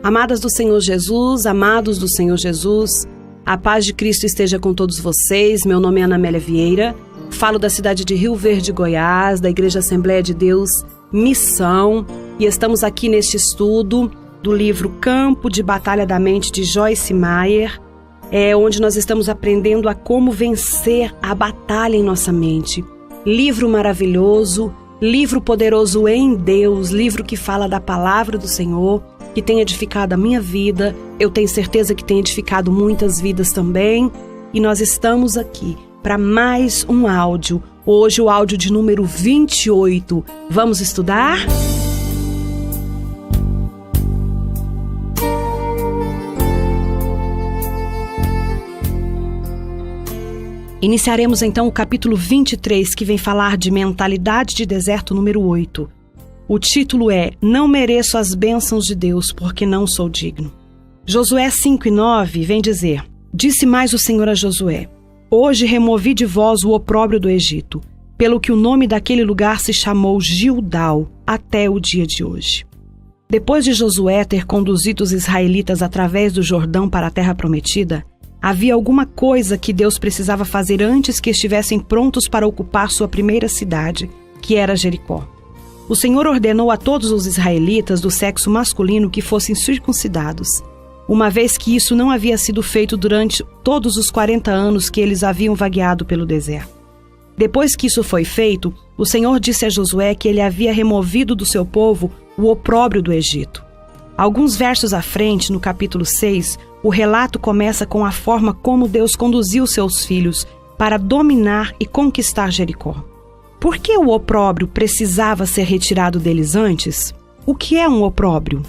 Amadas do Senhor Jesus, amados do Senhor Jesus, a paz de Cristo esteja com todos vocês. Meu nome é Ana Amélia Vieira, falo da cidade de Rio Verde, Goiás, da Igreja Assembleia de Deus Missão, e estamos aqui neste estudo do livro Campo de Batalha da Mente de Joyce Meyer, onde nós estamos aprendendo a como vencer a batalha em nossa mente. Livro maravilhoso, livro poderoso em Deus, livro que fala da palavra do Senhor, que tem edificado a minha vida, eu tenho certeza que tem edificado muitas vidas também, e nós estamos aqui para mais um áudio, hoje o áudio de número 28. Vamos estudar? Iniciaremos então o capítulo 23, que vem falar de mentalidade de deserto número 8. O título é Não mereço as bênçãos de Deus, porque não sou digno. Josué 5:9 vem dizer: Disse mais o Senhor a Josué: Hoje removi de vós o opróbrio do Egito, pelo que o nome daquele lugar se chamou Gilgal, até o dia de hoje. Depois de Josué ter conduzido os israelitas através do Jordão para a terra prometida, havia alguma coisa que Deus precisava fazer antes que estivessem prontos para ocupar sua primeira cidade, que era Jericó. O Senhor ordenou a todos os israelitas do sexo masculino que fossem circuncidados, uma vez que isso não havia sido feito durante todos os 40 anos que eles haviam vagueado pelo deserto. Depois que isso foi feito, o Senhor disse a Josué que ele havia removido do seu povo o opróbrio do Egito. Alguns versos à frente, no capítulo 6, o relato começa com a forma como Deus conduziu seus filhos para dominar e conquistar Jericó. Por que o opróbrio precisava ser retirado deles antes? O que é um opróbrio?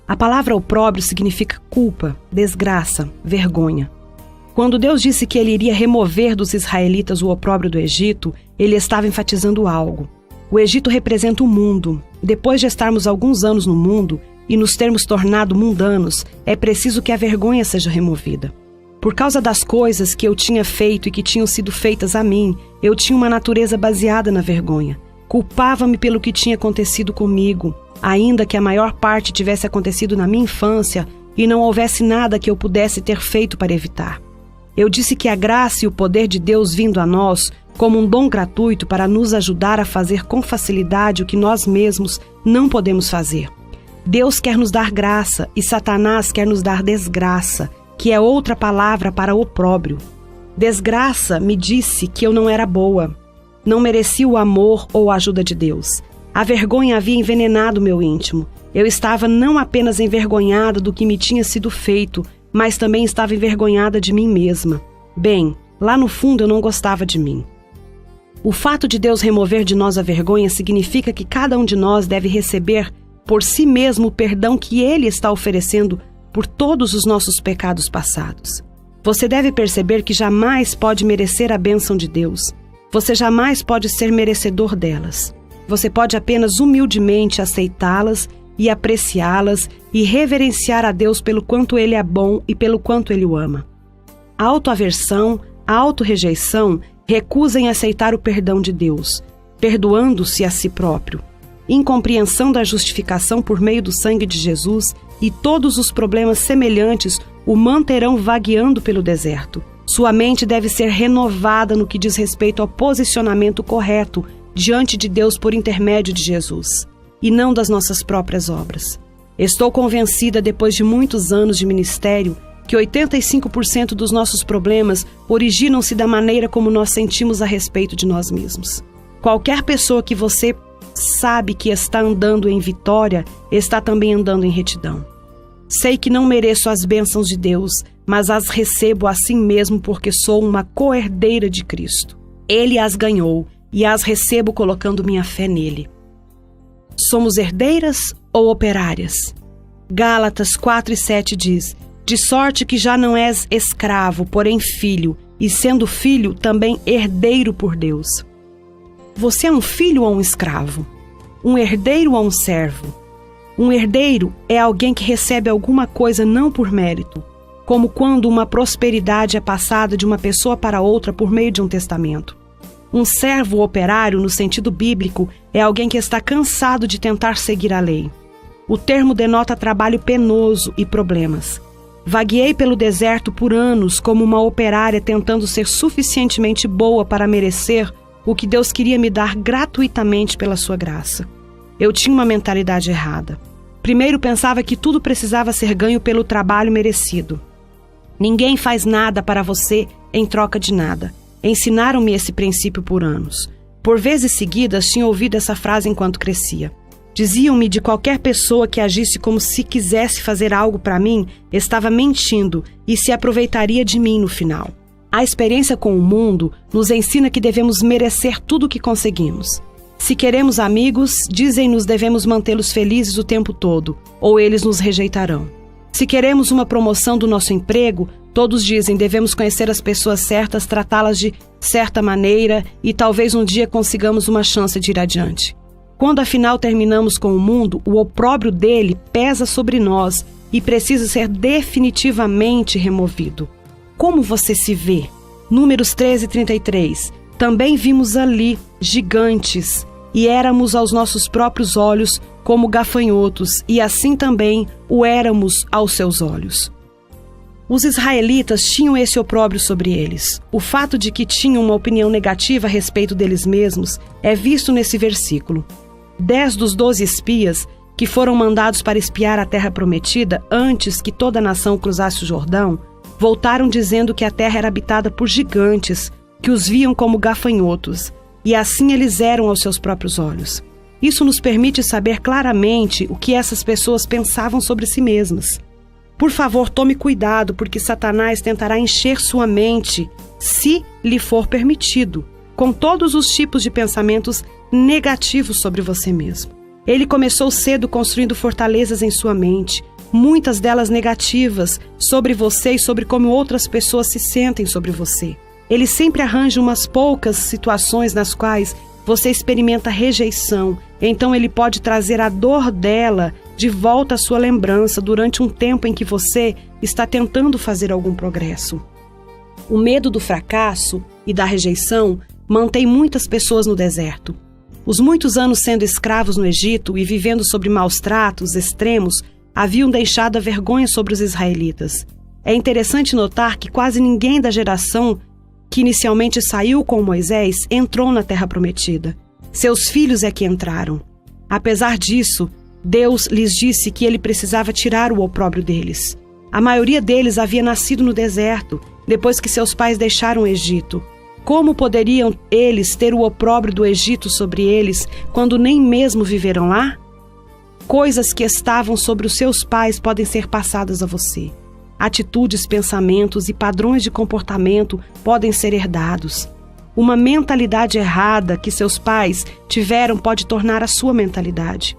A palavra opróbrio significa culpa, desgraça, vergonha. Quando Deus disse que ele iria remover dos israelitas o opróbrio do Egito, ele estava enfatizando algo. O Egito representa o mundo. Depois de estarmos alguns anos no mundo e nos termos tornado mundanos, é preciso que a vergonha seja removida. Por causa das coisas que eu tinha feito e que tinham sido feitas a mim, eu tinha uma natureza baseada na vergonha. Culpava-me pelo que tinha acontecido comigo, ainda que a maior parte tivesse acontecido na minha infância e não houvesse nada que eu pudesse ter feito para evitar. Eu disse que a graça e o poder de Deus vindo a nós, como um dom gratuito para nos ajudar a fazer com facilidade o que nós mesmos não podemos fazer. Deus quer nos dar graça e Satanás quer nos dar desgraça, que é outra palavra para opróbrio. Desgraça me disse que eu não era boa, não merecia o amor ou a ajuda de Deus. A vergonha havia envenenado meu íntimo. Eu estava não apenas envergonhada do que me tinha sido feito, mas também estava envergonhada de mim mesma. Bem, lá no fundo eu não gostava de mim. O fato de Deus remover de nós a vergonha significa que cada um de nós deve receber por si mesmo o perdão que Ele está oferecendo por todos os nossos pecados passados. Você deve perceber que jamais pode merecer a bênção de Deus. Você jamais pode ser merecedor delas. Você pode apenas humildemente aceitá-las e apreciá-las e reverenciar a Deus pelo quanto Ele é bom e pelo quanto Ele o ama. A autoaversão, a autorrejeição recusam em aceitar o perdão de Deus, perdoando-se a si próprio. Incompreensão da justificação por meio do sangue de Jesus e todos os problemas semelhantes o manterão vagueando pelo deserto. Sua mente deve ser renovada no que diz respeito ao posicionamento correto diante de Deus por intermédio de Jesus, e não das nossas próprias obras. Estou convencida, depois de muitos anos de ministério, que 85% dos nossos problemas originam-se da maneira como nós sentimos a respeito de nós mesmos. Qualquer pessoa que você sabe que está andando em vitória, está também andando em retidão. Sei que não mereço as bênçãos de Deus, mas as recebo assim mesmo porque sou uma co-herdeira de Cristo. Ele as ganhou e as recebo colocando minha fé nele. Somos herdeiras ou operárias? Gálatas 4:7 diz: De sorte que já não és escravo, porém filho, e sendo filho, também herdeiro por Deus. Você é um filho ou um escravo? Um herdeiro ou um servo? Um herdeiro é alguém que recebe alguma coisa não por mérito, como quando uma prosperidade é passada de uma pessoa para outra por meio de um testamento. Um servo operário, no sentido bíblico, é alguém que está cansado de tentar seguir a lei. O termo denota trabalho penoso e problemas. Vagueei pelo deserto por anos como uma operária tentando ser suficientemente boa para merecer o que Deus queria me dar gratuitamente pela sua graça. Eu tinha uma mentalidade errada. Primeiro pensava que tudo precisava ser ganho pelo trabalho merecido. Ninguém faz nada para você em troca de nada. Ensinaram-me esse princípio por anos. Por vezes seguidas tinha ouvido essa frase enquanto crescia. Diziam-me de qualquer pessoa que agisse como se quisesse fazer algo para mim, estava mentindo e se aproveitaria de mim no final. A experiência com o mundo nos ensina que devemos merecer tudo o que conseguimos. Se queremos amigos, dizem-nos devemos mantê-los felizes o tempo todo, ou eles nos rejeitarão. Se queremos uma promoção do nosso emprego, todos dizem devemos conhecer as pessoas certas, tratá-las de certa maneira e talvez um dia consigamos uma chance de ir adiante. Quando afinal terminamos com o mundo, o opróbrio dele pesa sobre nós e precisa ser definitivamente removido. Como você se vê? Números 13:33. Também vimos ali gigantes e éramos aos nossos próprios olhos como gafanhotos e assim também o éramos aos seus olhos. Os israelitas tinham esse opróbrio sobre eles. O fato de que tinham uma opinião negativa a respeito deles mesmos é visto nesse versículo. 10 dos 12 espias que foram mandados para espiar a terra prometida antes que toda a nação cruzasse o Jordão, voltaram dizendo que a terra era habitada por gigantes, que os viam como gafanhotos, e assim eles eram aos seus próprios olhos. Isso nos permite saber claramente o que essas pessoas pensavam sobre si mesmas. Por favor, tome cuidado, porque Satanás tentará encher sua mente, se lhe for permitido, com todos os tipos de pensamentos negativos sobre você mesmo. Ele começou cedo construindo fortalezas em sua mente, muitas delas negativas, sobre você e sobre como outras pessoas se sentem sobre você. Ele sempre arranja umas poucas situações nas quais você experimenta rejeição, então ele pode trazer a dor dela de volta à sua lembrança durante um tempo em que você está tentando fazer algum progresso. O medo do fracasso e da rejeição mantém muitas pessoas no deserto. Os muitos anos sendo escravos no Egito e vivendo sob maus tratos extremos haviam deixado a vergonha sobre os israelitas. É interessante notar que quase ninguém da geração que inicialmente saiu com Moisés entrou na terra prometida. Seus filhos é que entraram. Apesar disso, Deus lhes disse que ele precisava tirar o opróbrio deles. A maioria deles havia nascido no deserto, depois que seus pais deixaram o Egito. Como poderiam eles ter o opróbrio do Egito sobre eles, quando nem mesmo viveram lá? Coisas que estavam sobre os seus pais podem ser passadas a você. Atitudes, pensamentos e padrões de comportamento podem ser herdados. Uma mentalidade errada que seus pais tiveram pode tornar a sua mentalidade.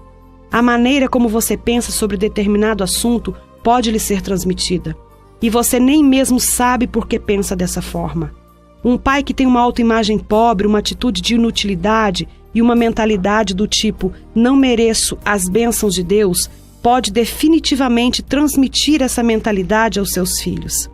A maneira como você pensa sobre determinado assunto pode lhe ser transmitida. E você nem mesmo sabe por que pensa dessa forma. Um pai que tem uma autoimagem pobre, uma atitude de inutilidade e uma mentalidade do tipo não mereço as bênçãos de Deus, pode definitivamente transmitir essa mentalidade aos seus filhos.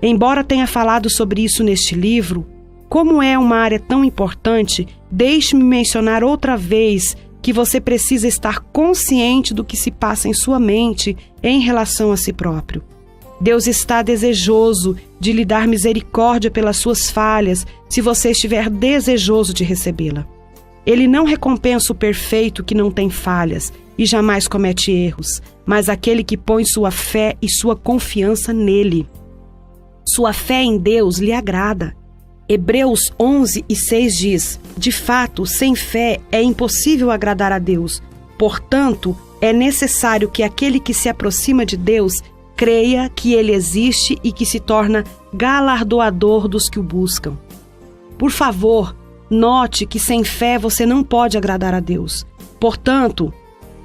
Embora tenha falado sobre isso neste livro, como é uma área tão importante, deixe-me mencionar outra vez que você precisa estar consciente do que se passa em sua mente em relação a si próprio. Deus está desejoso de lhe dar misericórdia pelas suas falhas, se você estiver desejoso de recebê-la. Ele não recompensa o perfeito que não tem falhas e jamais comete erros, mas aquele que põe sua fé e sua confiança nele. Sua fé em Deus lhe agrada. Hebreus 11:6 diz: de fato, sem fé é impossível agradar a Deus. Portanto, é necessário que aquele que se aproxima de Deus creia que ele existe e que se torna galardoador dos que o buscam. Por favor, note que sem fé você não pode agradar a Deus. Portanto,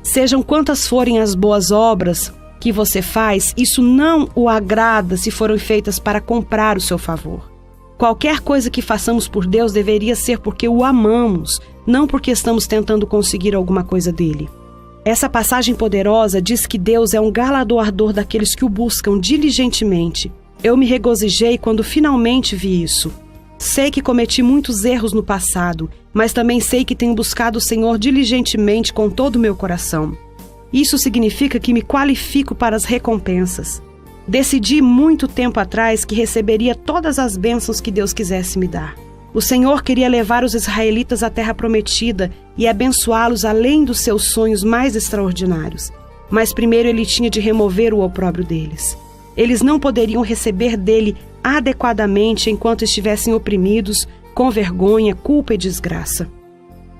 sejam quantas forem as boas obras que você faz, isso não o agrada se forem feitas para comprar o seu favor. Qualquer coisa que façamos por Deus deveria ser porque o amamos, não porque estamos tentando conseguir alguma coisa dele. Essa passagem poderosa diz que Deus é um galardoador daqueles que o buscam diligentemente. Eu me regozijei quando finalmente vi isso. Sei que cometi muitos erros no passado, mas também sei que tenho buscado o Senhor diligentemente com todo o meu coração. Isso significa que me qualifico para as recompensas. Decidi muito tempo atrás que receberia todas as bênçãos que Deus quisesse me dar. O Senhor queria levar os israelitas à terra prometida e abençoá-los além dos seus sonhos mais extraordinários. Mas primeiro ele tinha de remover o opróbrio deles. Eles não poderiam receber dele adequadamente enquanto estivessem oprimidos, com vergonha, culpa e desgraça.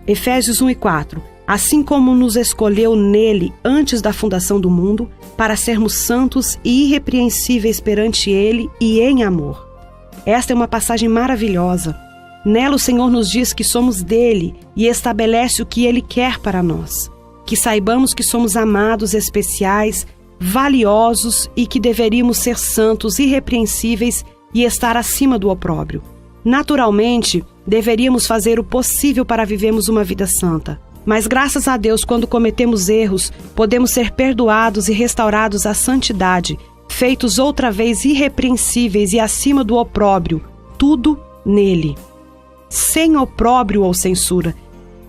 Efésios 1:4. Assim como nos escolheu nele antes da fundação do mundo, para sermos santos e irrepreensíveis perante ele e em amor. Esta é uma passagem maravilhosa. Nela o Senhor nos diz que somos dele e estabelece o que ele quer para nós. Que saibamos que somos amados, especiais, valiosos e que deveríamos ser santos, irrepreensíveis e estar acima do opróbrio. Naturalmente, deveríamos fazer o possível para vivermos uma vida santa. Mas graças a Deus, quando cometemos erros, podemos ser perdoados e restaurados à santidade, feitos outra vez irrepreensíveis e acima do opróbrio, tudo nele. Sem opróbrio ou censura.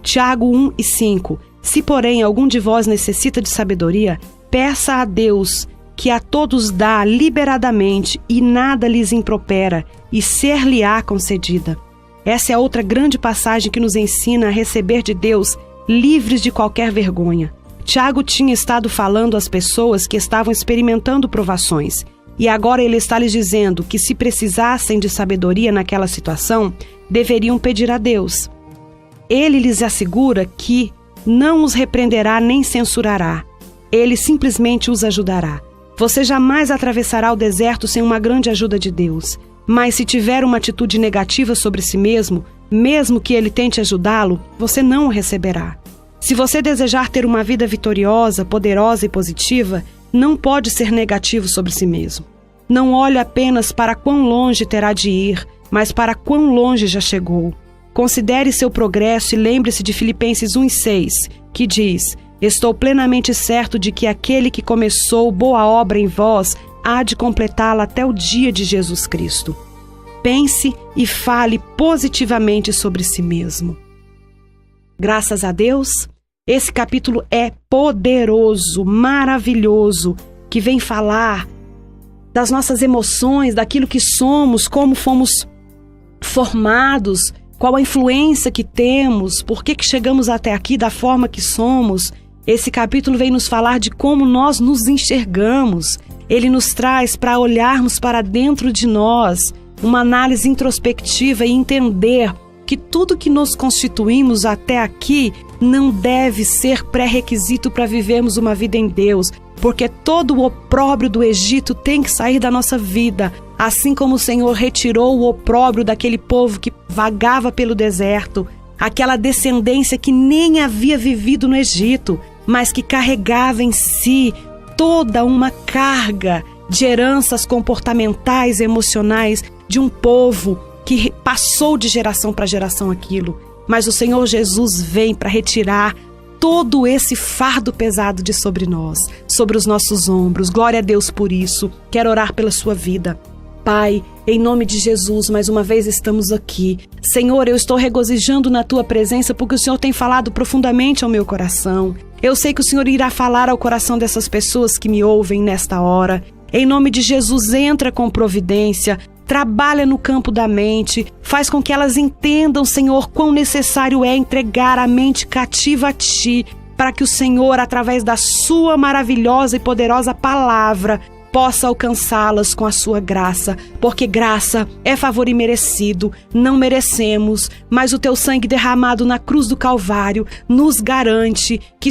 Tiago 1:5. Se, porém, algum de vós necessita de sabedoria, peça a Deus, que a todos dá liberadamente e nada lhes impropera, e ser-lhe-á concedida. Essa é outra grande passagem que nos ensina a receber de Deus livres de qualquer vergonha. Tiago tinha estado falando às pessoas que estavam experimentando provações, e agora ele está lhes dizendo que se precisassem de sabedoria naquela situação, deveriam pedir a Deus. Ele lhes assegura que não os repreenderá nem censurará. Ele simplesmente os ajudará. Você jamais atravessará o deserto sem uma grande ajuda de Deus. Mas se tiver uma atitude negativa sobre si mesmo, mesmo que ele tente ajudá-lo, você não o receberá. Se você desejar ter uma vida vitoriosa, poderosa e positiva, não pode ser negativo sobre si mesmo. Não olhe apenas para quão longe terá de ir, mas para quão longe já chegou. Considere seu progresso e lembre-se de Filipenses 1:6, que diz: estou plenamente certo de que aquele que começou boa obra em vós há de completá-la até o dia de Jesus Cristo. Pense e fale positivamente sobre si mesmo. Graças a Deus, esse capítulo é poderoso, maravilhoso, que vem falar das nossas emoções, daquilo que somos, como fomos formados, qual a influência que temos, por que chegamos até aqui da forma que somos. Esse capítulo vem nos falar de como nós nos enxergamos. Ele nos traz para olharmos para dentro de nós, uma análise introspectiva e entender que tudo que nos constituímos até aqui não deve ser pré-requisito para vivermos uma vida em Deus, porque todo o opróbrio do Egito tem que sair da nossa vida, assim como o Senhor retirou o opróbrio daquele povo que vagava pelo deserto, aquela descendência que nem havia vivido no Egito, mas que carregava em si toda uma carga de heranças comportamentais, emocionais de um povo que passou de geração para geração aquilo. Mas o Senhor Jesus vem para retirar todo esse fardo pesado de sobre nós, sobre os nossos ombros. Glória a Deus por isso. Quero orar pela sua vida. Pai, em nome de Jesus, mais uma vez estamos aqui. Senhor, eu estou regozijando na Tua presença porque o Senhor tem falado profundamente ao meu coração. Eu sei que o Senhor irá falar ao coração dessas pessoas que me ouvem nesta hora. Em nome de Jesus, entra com providência, trabalha no campo da mente, faz com que elas entendam, Senhor, quão necessário é entregar a mente cativa a Ti, para que o Senhor, através da Sua maravilhosa e poderosa palavra, possa alcançá-las com a sua graça, porque graça é favor imerecido, não merecemos, mas o Teu sangue derramado na cruz do Calvário nos garante que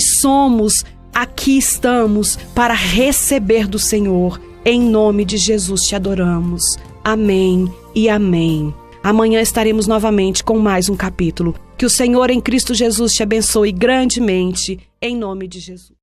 aqui estamos para receber do Senhor. Em nome de Jesus te adoramos. Amém e amém. Amanhã estaremos novamente com mais um capítulo. Que o Senhor em Cristo Jesus te abençoe grandemente, em nome de Jesus.